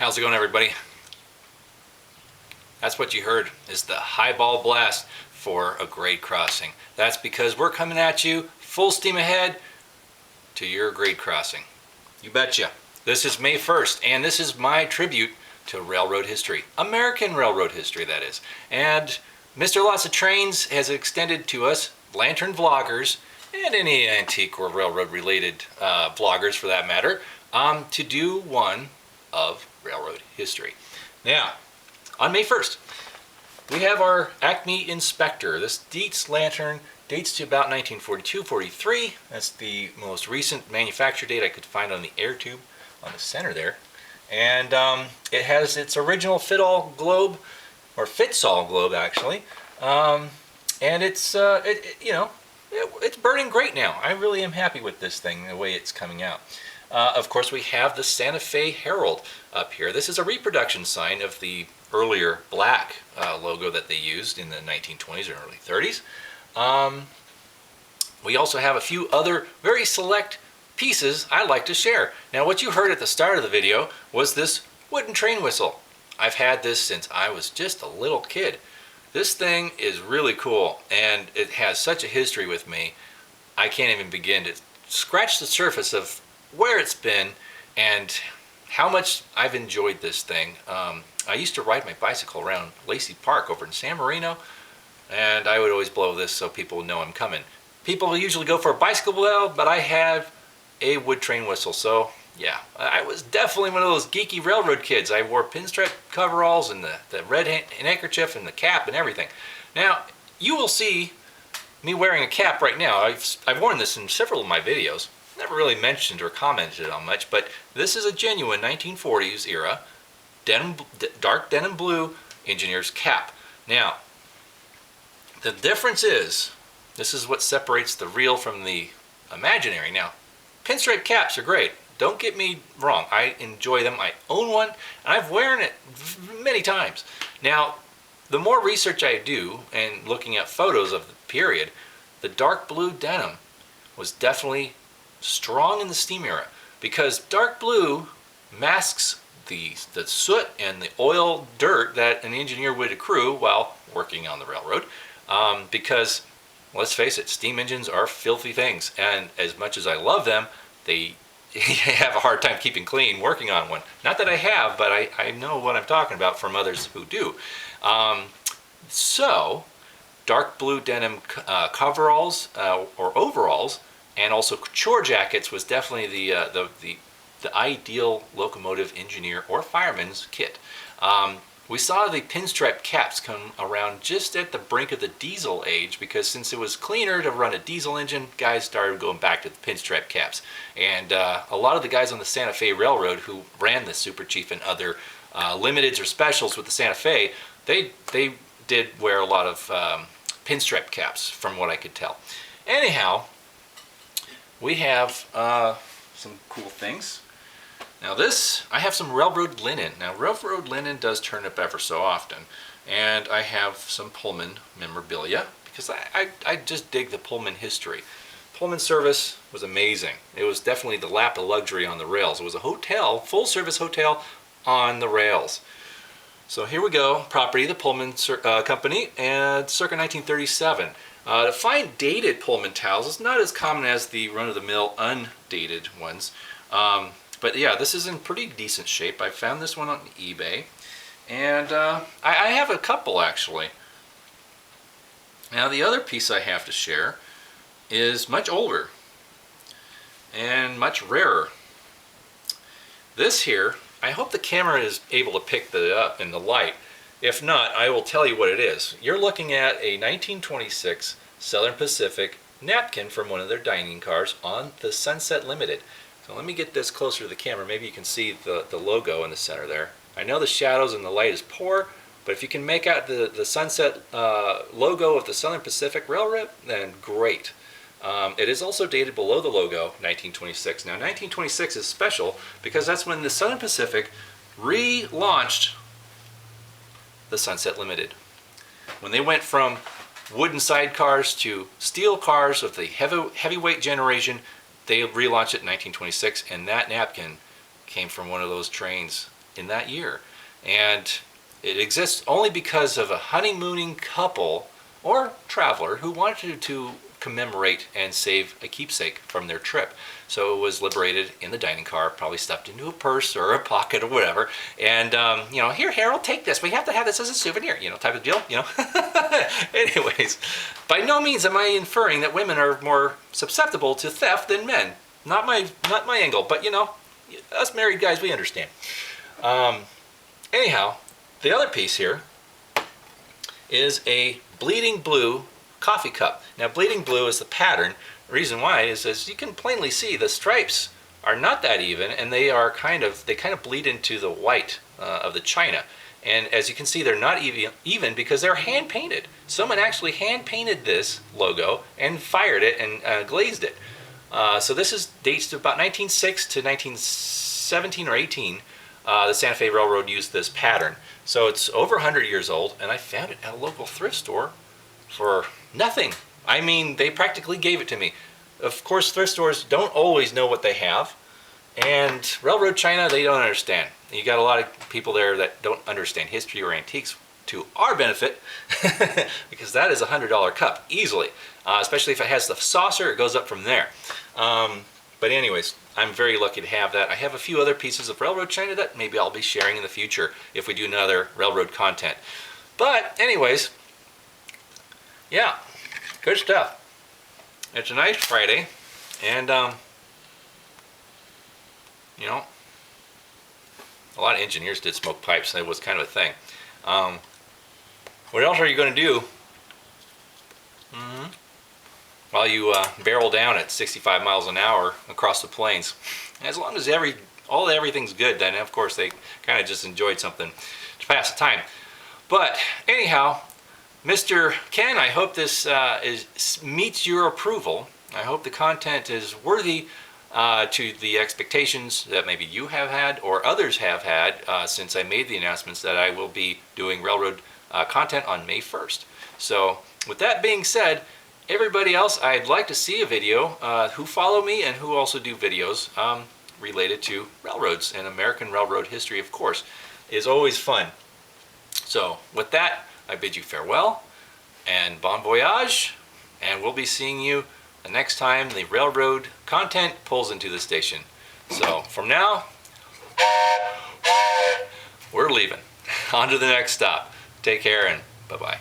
How's it going, everybody? That's what you heard, is the highball blast for a grade crossing. That's because we're coming at you full steam ahead to your grade crossing. You betcha. This is May 1st, and this is my tribute to railroad history. American railroad history, that is. And Mr. Lotsoftrains has extended to us, lantern vloggers, and any antique or railroad related vloggers for that matter, to do one of railroad history. Now, on May 1st, we have our Acme Inspector. This Dietz lantern dates to about 1942-43. That's the most recent manufacture date I could find on the air tube on the center there. And it has its original fit-all globe, or fits-all globe actually. And it's it's burning great now. I really am happy with this thing, the way it's coming out. Of course, we have the Santa Fe Herald up here. This is a reproduction sign of the earlier black logo that they used in the 1920s or early 30s. We also have a few other very select pieces I'd like to share. Now, what you heard at the start of the video was this wooden train whistle. I've had this since I was just a little kid. This thing is really cool, and it has such a history with me. I can't even begin to scratch the surface of where it's been and how much I've enjoyed this thing. I used to ride my bicycle around Lacey Park over in San Marino, and I would always blow this so people would know I'm coming. People usually go for a bicycle blow, but I have a wood train whistle, so yeah, I was definitely one of those geeky railroad kids. I wore pinstripe coveralls and the red handkerchief and the cap and everything. Now, you will see me wearing a cap right now. I've worn this in several of my videos. Never really mentioned or commented on much, but this is a genuine 1940s era dark denim blue engineer's cap. Now, the difference is, this is what separates the real from the imaginary. Now, pinstripe caps are great. Don't get me wrong, I enjoy them. I own one, and I've worn it many times. Now, the more research I do, and looking at photos of the period, the dark blue denim was definitely strong in the steam era, because dark blue masks the soot and the oil dirt that an engineer would accrue while working on the railroad, because, let's face it, steam engines are filthy things, and as much as I love them, they have a hard time keeping clean working on one. Not that I have, but I know what I'm talking about from others who do. So, dark blue denim coveralls or overalls, and also chore jackets was definitely the ideal locomotive engineer or fireman's kit. We saw the pinstripe caps come around just at the brink of the diesel age, because since it was cleaner to run a diesel engine, guys started going back to the pinstripe caps. And a lot of the guys on the Santa Fe Railroad who ran the Super Chief and other limiteds or specials with the Santa Fe, they did wear a lot of pinstripe caps from what I could tell. Anyhow, we have some cool things. Now this, I have some railroad linen. Now railroad linen does turn up ever so often. And I have some Pullman memorabilia, because I just dig the Pullman history. Pullman service was amazing. It was definitely the lap of luxury on the rails. It was a hotel, full service hotel on the rails. So here we go, property of the Pullman company, and circa 1937. To find dated Pullman towels is not as common as the run-of-the-mill undated ones. But yeah, this is in pretty decent shape. I found this one on eBay, and I have a couple actually. Now the other piece I have to share is much older and much rarer. This here, I hope the camera is able to pick that up in the light. If not, I will tell you what it is. You're looking at a 1926 Southern Pacific napkin from one of their dining cars on the Sunset Limited. So let me get this closer to the camera. Maybe you can see the logo in the center there. I know the shadows and the light is poor, but if you can make out the Sunset logo of the Southern Pacific Railroad, then great. It is also dated below the logo, 1926. Now 1926 is special because that's when the Southern Pacific relaunched the Sunset Limited. When they went from wooden sidecars to steel cars of the heavyweight generation, they relaunched it in 1926, and that napkin came from one of those trains. in that year. And it exists only because of a honeymooning couple or traveler who wanted to commemorate and save a keepsake from their trip. So it was liberated in the dining car, probably stuffed into a purse or a pocket or whatever. And, here, Harold, take this. We have to have this as a souvenir, type of deal, Anyways, by no means am I inferring that women are more susceptible to theft than men. Not my angle, but, us married guys, we understand. Anyhow, the other piece here is a bleeding blue coffee cup. Now, bleeding blue is the pattern. The reason why is, as you can plainly see, the stripes are not that even, and they kind of bleed into the white of the china. And as you can see, they're not even because they're hand painted. Someone actually hand painted this logo and fired it and glazed it. So this dates to about 1906 to 1917 or 18. The Santa Fe Railroad used this pattern. So it's over 100 years old, and I found it at a local thrift store for nothing. I mean, they practically gave it to me. Of course, thrift stores don't always know what they have, and railroad china, they don't understand. You got a lot of people there that don't understand history or antiques to our benefit, because that is a $100 cup, easily. Especially if it has the saucer, it goes up from there. But anyways, I'm very lucky to have that. I have a few other pieces of railroad china that maybe I'll be sharing in the future if we do another railroad content. But anyways, yeah, good stuff. It's a nice Friday, and a lot of engineers did smoke pipes, and it was kind of a thing. What else are you going to do while you barrel down at 65 miles an hour across the plains? As long as everything's good, then of course they kind of just enjoyed something to pass the time. But anyhow, Mr. Ken, I hope this meets your approval. I hope the content is worthy to the expectations that maybe you have had or others have had since I made the announcements that I will be doing railroad content on May 1st. So with that being said, everybody else, I'd like to see a video who follow me and who also do videos related to railroads, and American railroad history, of course, is always fun. So with that, I bid you farewell and bon voyage, and we'll be seeing you the next time the railroad content pulls into the station. So from now, we're leaving. On to the next stop. Take care and bye-bye.